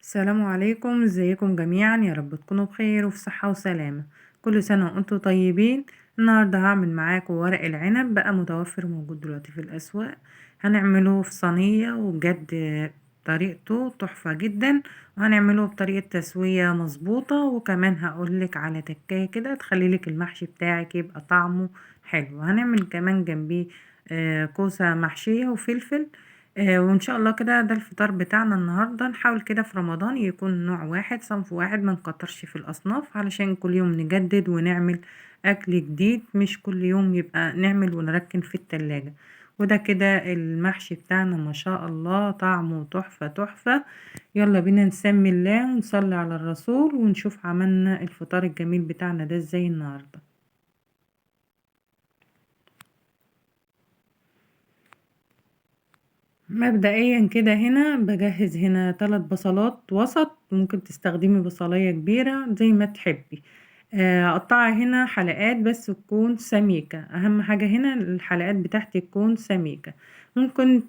السلام عليكم، ازيكم جميعا؟ يا رب تكونوا بخير وفي صحة وسلامة. كل سنة وانتم طيبين. النهاردة هعمل معاكم ورق العنب، بقى متوفر موجود دلوقتي في الأسواق. هنعمله في صينية، وبجد طريقته تحفة جدا، وهنعمله بطريقة تسوية مظبوطة، وكمان هقولك على تكاية كده تخليلك المحشي بتاعك يبقى طعمه حلو. هنعمل كمان جنبيه كوسة محشية وفلفل. وان شاء الله كده ده الفطار بتاعنا النهارده. نحاول كده في رمضان يكون نوع واحد، صنف واحد، ما نكترش في الاصناف علشان كل يوم نجدد ونعمل اكل جديد، مش كل يوم يبقى نعمل ونركن في التلاجة. وده كده المحشي بتاعنا ما شاء الله طعمه تحفة تحفة. يلا بينا نسمي الله ونصلي على الرسول ونشوف عملنا الفطار الجميل بتاعنا ده ازاي النهارده. مبدئيا كده هنا بجهز هنا 3 بصلات وسط، ممكن تستخدمي بصلاية كبيرة زي ما تحبي. اقطعها هنا حلقات بس تكون سميكة، اهم حاجة هنا الحلقات بتاعتي تكون سميكة. ممكن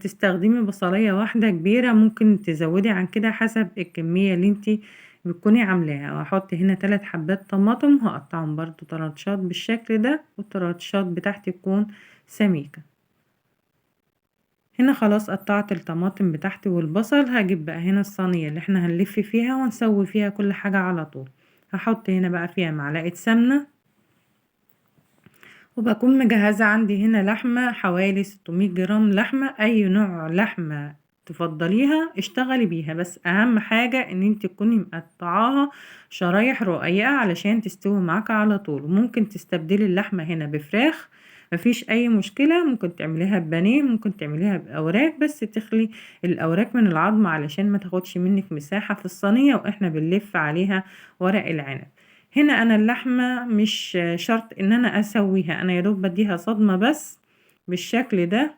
تستخدمي بصلاية واحدة كبيرة، ممكن تزودي عن كده حسب الكمية اللي انتي بتكوني عاملاها. واحط هنا 3 حبات طماطم هقطعهم برضو طرنشات بالشكل ده، والطرنشات بتاعتي تكون سميكة. هنا خلاص قطعت الطماطم بتاعتي والبصل. هجيب بقى هنا الصينية اللي احنا هنلف فيها ونسوي فيها كل حاجة على طول. هحط هنا بقى فيها معلقة سمنة، وبكون مجهزة عندي هنا لحمة حوالي 600 جرام لحمة. اي نوع لحمة تفضليها اشتغلي بيها، بس اهم حاجة ان انت تكوني مقطعاها شرايح رقيقة علشان تستوي معاك على طول. ممكن تستبدلي اللحمة هنا بفراخ، مفيش اي مشكلة. ممكن تعمليها ببانيه، ممكن تعمليها باوراق، بس تخلي الاوراق من العظم علشان ما تاخدش منك مساحة في الصينية واحنا بنلف عليها ورق العنب. هنا انا اللحمة مش شرط ان انا اسويها، انا يدوب بديها صدمة بس بالشكل ده.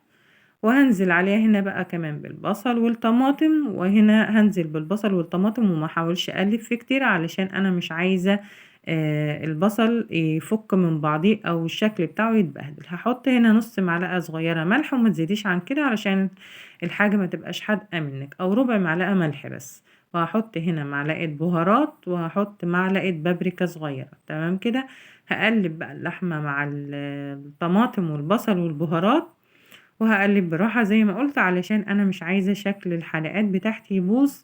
وهنزل عليها هنا بقى كمان بالبصل والطماطم، وهنا هنزل بالبصل والطماطم وما احاولش اقلب فيه كتير علشان انا مش عايزة البصل يفك من بعضيه او الشكل بتاعه يتبهدل. هحط هنا نص معلقة صغيرة ملح، وما تزيديش عن كده علشان الحاجة ما تبقاش حادقة منك، او ربع معلقة ملح بس. وهحط هنا معلقة بهارات، وهحط معلقة بابريكا صغيرة. تمام كده. هقلب بقى اللحمة مع الطماطم والبصل والبهارات، وهقلب براحة زي ما قلت علشان انا مش عايزة شكل الحلقات بتاعتي يبوظ،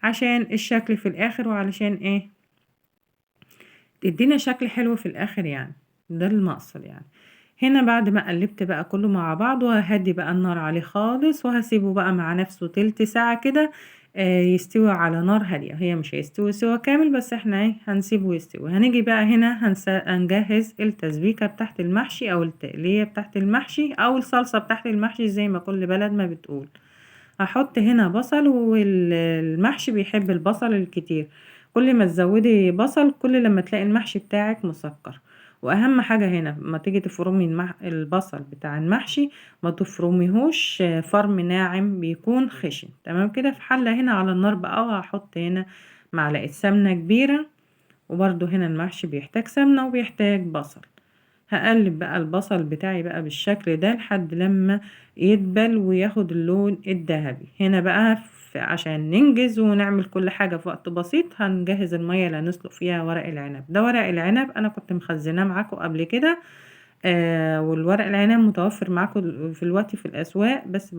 عشان الشكل في الاخر، وعلشان ايه تدينا شكل حلو في الاخر يعني. ده المقصد يعني. هنا بعد ما قلبت بقى كله مع بعض، وههدي بقى النار عليه خالص، وهسيبه بقى مع نفسه تلت ساعة كده يستوي على نار هادية. هي مش هيستوي سوا كامل، بس احنا ايه هنسيبه يستوي. هنيجي بقى هنا هنجهز التسبيكة بتاعت المحشي او التقلية بتاعت المحشي او الصلصة بتاعت المحشي زي ما كل بلد ما بتقول. هحط هنا بصل، والمحشي بيحب البصل الكتير. كل ما تزودي بصل كل لما تلاقي المحشي بتاعك مسكر. واهم حاجة هنا ما تيجي تفرمي البصل بتاع المحشي، ما تفرميهوش فرم ناعم، بيكون خشن. تمام كده. في حلة هنا على النار بقى، وهحط هنا معلقة سمنة كبيرة. وبرده هنا المحشي بيحتاج سمنة وبيحتاج بصل. هقلب بقى البصل بتاعي بقى بالشكل ده لحد لما يدبل وياخد اللون الذهبي. هنا بقى عشان ننجز ونعمل كل حاجة في وقت بسيط، هنجهز المية اللي هنسلق فيها ورق العنب. ده ورق العنب انا كنت مخزناه معاكم قبل كده. والورق العنب متوفر معاكم في الوقت في الاسواق، بس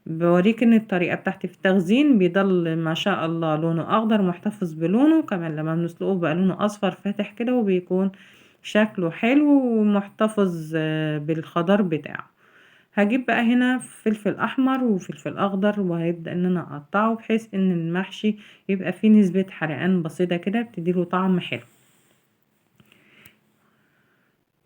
بوريك ان الطريقة بتاعتي في التخزين بيضل ما شاء الله لونه اخضر محتفظ بلونه، كمان لما بنسلقه بقى لونه اصفر فاتح كده، وبيكون شكله حلو ومحتفظ بالخضار بتاعه. هجيب بقى هنا فلفل احمر وفلفل اخضر، وهيبدأ ان انا اقطعه بحيث ان المحشي يبقى فيه نسبة حرقان بسيطة كده بتديله طعم حلو.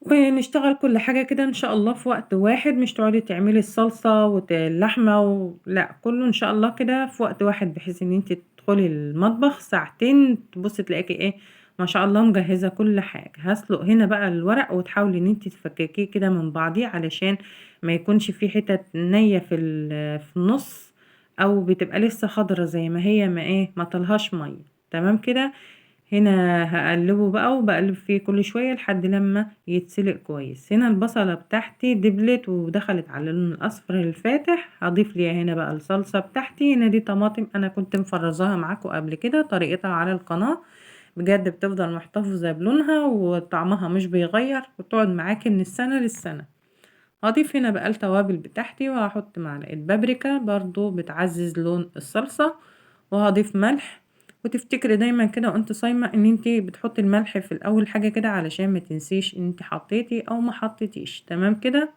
ونشتغل كل حاجة كده ان شاء الله في وقت واحد، مش تقعدي تعملي الصلصة واللحمة لا، كله ان شاء الله كده في وقت واحد، بحيث ان انت تدخلي المطبخ ساعتين تبصي تلاقيكي ايه ما شاء الله مجهزة كل حاجة. هسلق هنا بقى الورق، وتحاولي ان انت تفككيه كده من بعضيه علشان ما يكونش فيه حتت نية في النص، او بتبقى لسه خضرة زي ما هي، ما ايه ما طلهاش مية. تمام كده. هنا هقلبه بقى وبقلب فيه كل شوية لحد لما يتسلق كويس. هنا البصلة بتاعتي دبلت ودخلت على اللون الأصفر الفاتح. هضيف ليها هنا بقى الصلصة بتاعتي. هنا دي طماطم أنا كنت مفرزاها معاكم قبل كده، طريقتها على القناة. بجد بتفضل محتفظة بلونها وطعمها مش بيغير، وتقعد معاكي من السنة للسنة. هضيف هنا بقى التوابل بتاعتي، وهحط معلقة بابريكا برضو بتعزز لون الصلصة، وهضيف ملح. وتفتكري دايما كده وانت صايمة ان انت بتحطي الملح في الاول حاجة كده، علشان ما تنسيش ان انت حطيتي او ما حطيتيش. تمام كده.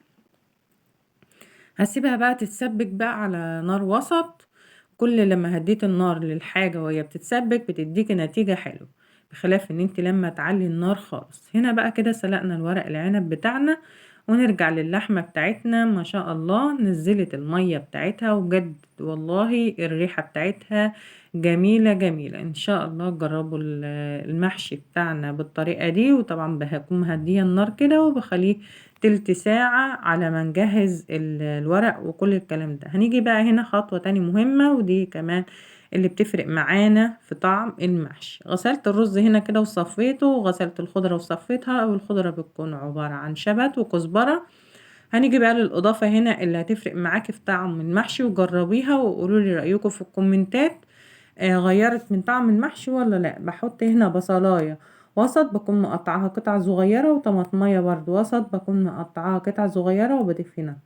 هسيبها بقى تتسبك بقى على نار وسط. كل لما هديت النار للحاجة وهي بتتسبك بتديكي نتيجة حلوة، بخلاف ان انت لما تعلي النار خالص. هنا بقى كده سلقنا الورق العنب بتاعنا. ونرجع للحمة بتاعتنا. ما شاء الله نزلت المية بتاعتها، وبجد والله الريحة بتاعتها جميلة جميلة. ان شاء الله جربوا المحشي بتاعنا بالطريقة دي. وطبعا هكون مهدية النار كده وبخليه تلت ساعة على ما نجهز الورق وكل الكلام ده. هنيجي بقى هنا خطوة تاني مهمة، ودي كمان اللي بتفرق معانا في طعم المحشي. غسلت الرز هنا كده وصفيته، وغسلت الخضرة وصفيتها. او الخضرة بتكون عبارة عن شبت وكزبرة. هنيجي بقى للإضافة هنا اللي هتفرق معاكي في طعم المحشي، وجربيها وقولوا لي رأيكم في الكومنتات. غيرت من طعم المحشي ولا لا. بحط هنا بصلاية وسط بكون مقطعاها قطع صغيرة، وطماطمية برضو وسط بكون مقطعاها قطع صغيرة. وبضيف هنا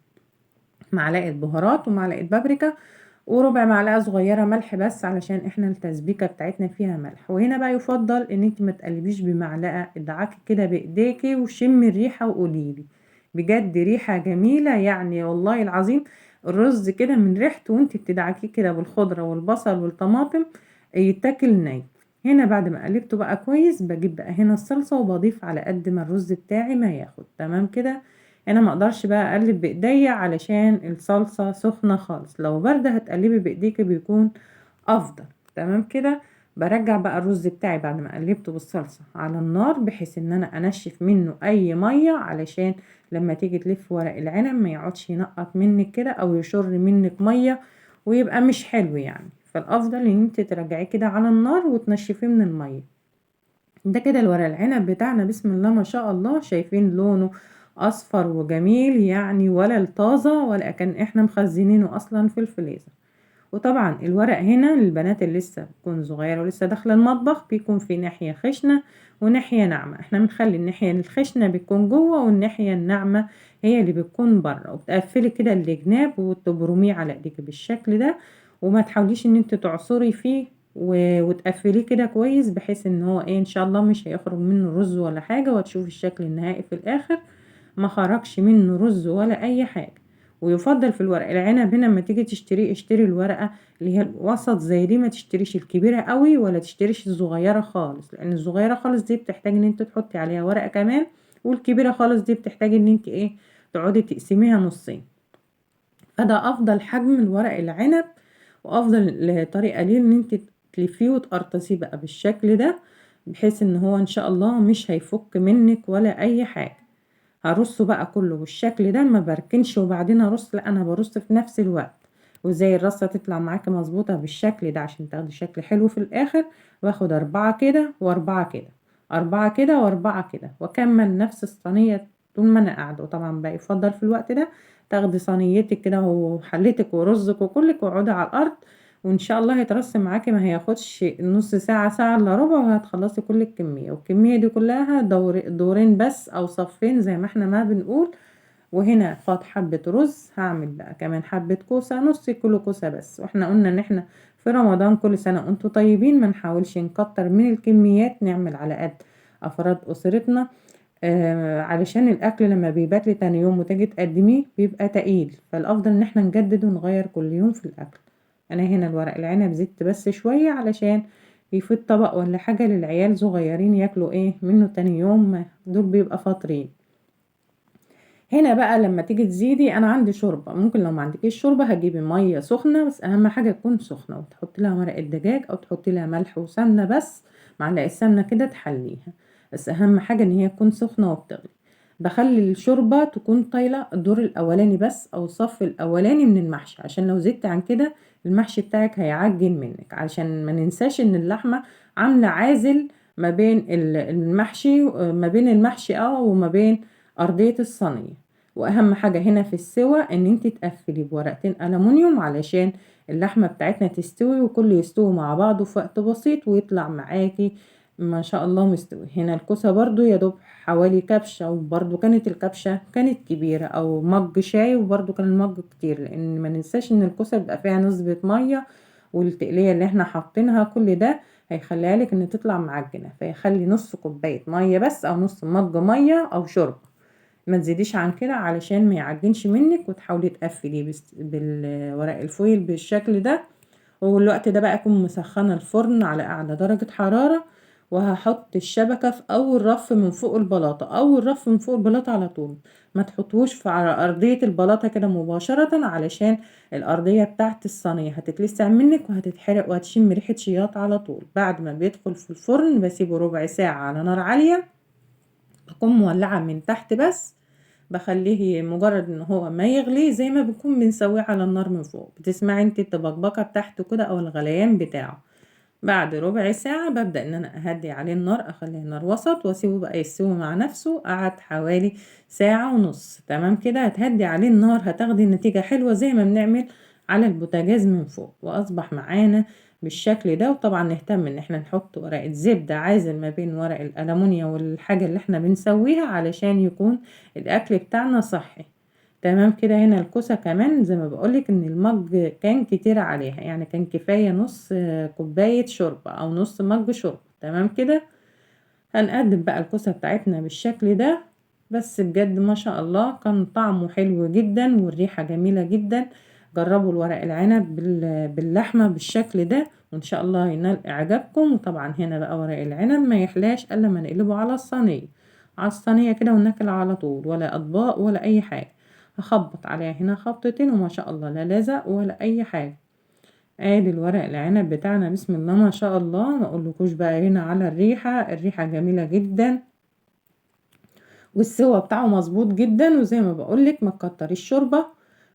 معلقة بهارات ومعلقة بابريكا وربع معلقة صغيرة ملح، بس علشان احنا التسبيكة بتاعتنا فيها ملح. وهنا بقى يفضل ان انت ما تقلبيش بمعلقة، ادعكي كده بايديكي وشمي الريحة وقوليلي. بجد ريحة جميلة يعني والله العظيم. الرز كده من ريحته وانت بتدعكيه كده بالخضرة والبصل والطماطم يتاكل ني. هنا بعد ما قلبته بقى كويس بجيب بقى هنا الصلصة وبضيف على قد ما الرز بتاعي ما ياخد. تمام كده. انا ما اقدرش بقى اقلب بايديا علشان الصلصة سخنة خالص. لو باردة هتقلبي بايديك بيكون افضل. تمام كده. برجع بقى الرز بتاعي بعد ما قلبته بالصلصة على النار، بحيث ان انا انشف منه اي مية، علشان لما تيجي تلف ورق العنب ما يقعدش ينقط منك كده او يشر منك مية ويبقى مش حلو يعني. فالافضل ان انت ترجعيه كده على النار وتنشفيه من المية. ده كده الورق العنب بتاعنا بسم الله ما شاء الله. شايفين لونه اصفر وجميل يعني، ولا الطازة ولا كان احنا مخزنينه اصلا في الفريزر. وطبعا الورق هنا للبنات اللي لسه بتكون صغيرة ولسه داخلة المطبخ بيكون في ناحية خشنة وناحية ناعمة. احنا بنخلي الناحية الخشنة بتكون جوه، والناحية الناعمة هي اللي بتكون بره. وبتقفلي كده الجناب وتبرميه على ايديك بالشكل ده، وما تحاوليش ان انت تعصري فيه وتقفليه كده كويس، بحيث ان هو ايه ان شاء الله مش هيخرج منه رز ولا حاجة. وتشوفي الشكل النهائي في الاخر ما خرجش منه رز ولا اي حاجة. ويفضل في الورق العنب هنا لما تيجي تشتريه اشتري الورقة اللي هي الوسط زي دي، ما تشتريش الكبيرة قوي ولا تشتريش الصغيرة خالص، لان الصغيرة خالص دي بتحتاج ان انت تحطي عليها ورقة كمان، والكبيرة خالص دي بتحتاج ان انت ايه تقعدي تقسميها نصين. فده افضل حجم الورق العنب، وافضل طريقة ليه ان انت تلفيه وتقرطسيه بقى بالشكل ده، بحيث ان هو ان شاء الله مش هيفك منك ولا اي حاجة. هرصه بقى كله بالشكل ده، ما بركنش وبعدين ارص، لا انا برص في نفس الوقت. وزي الرصة تطلع معاكي مظبوطة بالشكل ده عشان تاخدي شكل حلو في الاخر. واخد 4 كده و4 كده، 4 كده و4 كده، واكمل نفس الصينية طول ما انا قاعدة. وطبعا بقى يفضل في الوقت ده تاخدي صينيتك كده وحلتك ورزك وكلك واقعدي على الارض، وان شاء الله هيترسم معاكي ما هياخدش نص ساعة ساعة الا ربع، وهتخلصي كل الكمية. والكمية دي كلها دورين بس او صفين زي ما احنا ما بنقول. وهنا فاض حبة رز، هعمل بقى كمان حبة كوسة، نص كيلو كوسة بس. واحنا قلنا ان احنا في رمضان كل سنة وانتوا طيبين، ما نحاولش نكتر من الكميات، نعمل على قد افراد اسرتنا. علشان الاكل لما بيبات لي تاني يوم وتيجي تقدميه بيبقى تقيل، فالافضل ان احنا نجدد ونغير كل يوم في الاكل. انا هنا الورق العنب زدت بس شوية علشان يفيد طبق ولا حاجة للعيال صغيرين ياكلوا ايه منه تاني يوم، دول بيبقى فاطرين. هنا بقى لما تيجي تزيدي، انا عندي شوربة، ممكن لو ما عندكيش شوربة هتجيبي مية سخنة، بس اهم حاجة تكون سخنة، وتحطي لها مرقة دجاج او تحطي لها ملح وسمنة بس، معلقة سمنة كده تحليها. بس اهم حاجة ان هي تكون سخنة وبتغلي. بخلي الشوربة تكون طايلة الدور الاولاني بس او الصف الاولاني من المحشي، عشان لو زدت عن كده المحشي بتاعك هيعجن منك. علشان ما ننساش ان اللحمة عاملة عازل ما بين المحشي، ما بين المحشي وما بين أرضية الصينية. واهم حاجة هنا في السوا ان انت تقفلي بورقتين ألمونيوم علشان اللحمة بتاعتنا تستوي وكله يستوي مع بعضه في وقت بسيط ويطلع معاكي ما شاء الله مستوي. هنا الكوسة برضو يا دوب حوالي كبشة، وبرضو كانت الكبشة كانت كبيرة او مج شاي، وبرضو كان المج كتير، لان ما ننساش ان الكوسة بيبقى فيها نسبة مية، والتقلية اللي احنا حاطينها كل ده هيخليها لك ان تطلع معجنة، فيخلي نص كوباية مية بس او نص مج مية او شرب، ما تزيديش عن كده علشان ما يعجنش منك، وتحاولي تقفلي بالورق الفويل بالشكل ده. والوقت ده بقى اكون مسخنه الفرن على اعلى درجه حراره، وهحط الشبكه في اول رف من فوق البلاطه، اول رف من فوق البلاطه على طول، ما تحطوش في على ارضيه البلاطه كده مباشره، علشان الارضيه بتاعت الصينيه هتتلسع منك وهتتحرق وهتشم ريحه شياط على طول. بعد ما بيدخل في الفرن بسيبه ربع ساعه على نار عاليه، بكون مولعه من تحت بس، بخليه مجرد ان هو ما يغلي زي ما بنكون بنسويه على النار من فوق، بتسمعي انت الطبقبقه بتاعته كده او الغليان بتاعه. بعد ربع ساعة ببدأ ان انا اهدي عليه النار، اخليه نار وسط واسيبه بقى يستوي مع نفسه. قعد حوالي ساعة ونص، تمام كده. هتهدي عليه النار هتاخدي نتيجة حلوة زي ما بنعمل على البوتاجاز من فوق، واصبح معانا بالشكل ده. وطبعا نهتم ان احنا نحط ورقة زبدة عازل ما بين ورق الألمونيا والحاجة اللي احنا بنسويها علشان يكون الاكل بتاعنا صحي. تمام كده. هنا الكوسة كمان زي ما بقولك ان المج كان كتير عليها، يعني كان كفاية نص كوباية شوربة او نص مج شوربة. تمام كده. هنقدم بقى الكوسة بتاعتنا بالشكل ده. بس بجد ما شاء الله كان طعمه حلو جدا والريحة جميلة جدا. جربوا الورق العنب باللحمة بالشكل ده وان شاء الله ينال اعجابكم. وطبعا هنا بقى ورق العنب ما يحلاش الا ما نقلبه على الصينية، على الصينية كده وناكل على طول، ولا اطباق ولا اي حاجة. هخبط عليها هنا خبطتين وما شاء الله لا لزق ولا اي حاجة. ادي الورق العنب بتاعنا بسم الله ما شاء الله. ما اقولكوش بقى هنا على الريحة، الريحة جميلة جدا والسوا بتاعه مظبوط جدا. وزي ما بقولك ما تكتريش شوربة،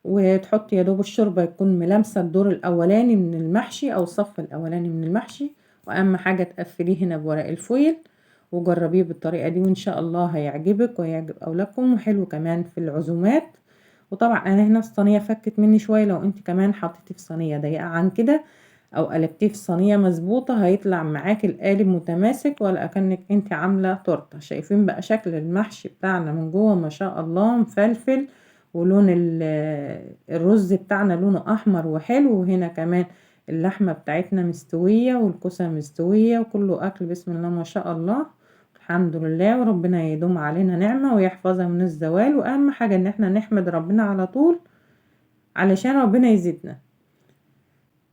وتحطي يا دوب الشوربة يكون ملامسة الدور الاولاني من المحشي او الصف الاولاني من المحشي. واهم حاجة تقفليه هنا بورق الفويل، وجربيه بالطريقة دي وان شاء الله هيعجبك ويعجب اولادكم، وحلو كمان في العزومات. وطبعا انا هنا الصينيه فكت مني شويه، لو انت كمان حطيتي في صينيه ضيقه عن كده او قلبتيه في صينيه مظبوطه هيطلع معاكي القالب متماسك ولا اكنك انت عامله تورته. شايفين بقى شكل المحشي بتاعنا من جوه ما شاء الله مفلفل، ولون الرز بتاعنا لونه احمر وحلو. وهنا كمان اللحمه بتاعتنا مستويه والكوسه مستويه وكله اكل بسم الله ما شاء الله. الحمد لله، وربنا يدوم علينا نعمة ويحفظها من الزوال. واهم حاجة ان احنا نحمد ربنا على طول علشان ربنا يزيدنا.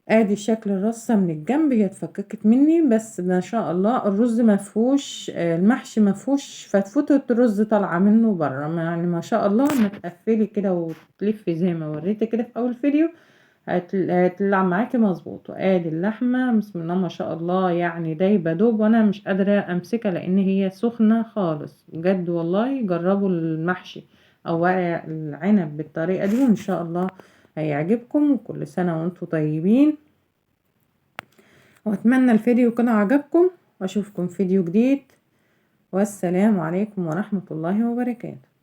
ادي شكل الرصة من الجنب، هي اتفككت مني بس ما شاء الله الرز مفهوش المحشي مفهوش فتفوتة الرز طالعة منه بره، يعني ما شاء الله. ما تقفلي كده وتلفي زي ما وريتك كده في اول فيديو هتطلع معاكي مظبوط. وادي اللحمة بسم الله ما شاء الله يعني دايبة دوب، وانا مش قادرة امسكها لان هي سخنة خالص بجد. والله جربوا المحشي او ورق العنب بالطريقة دي وان شاء الله هيعجبكم. وكل سنة وانتم طيبين، واتمنى الفيديو يكون عجبكم، واشوفكم فيديو جديد، والسلام عليكم ورحمة الله وبركاته.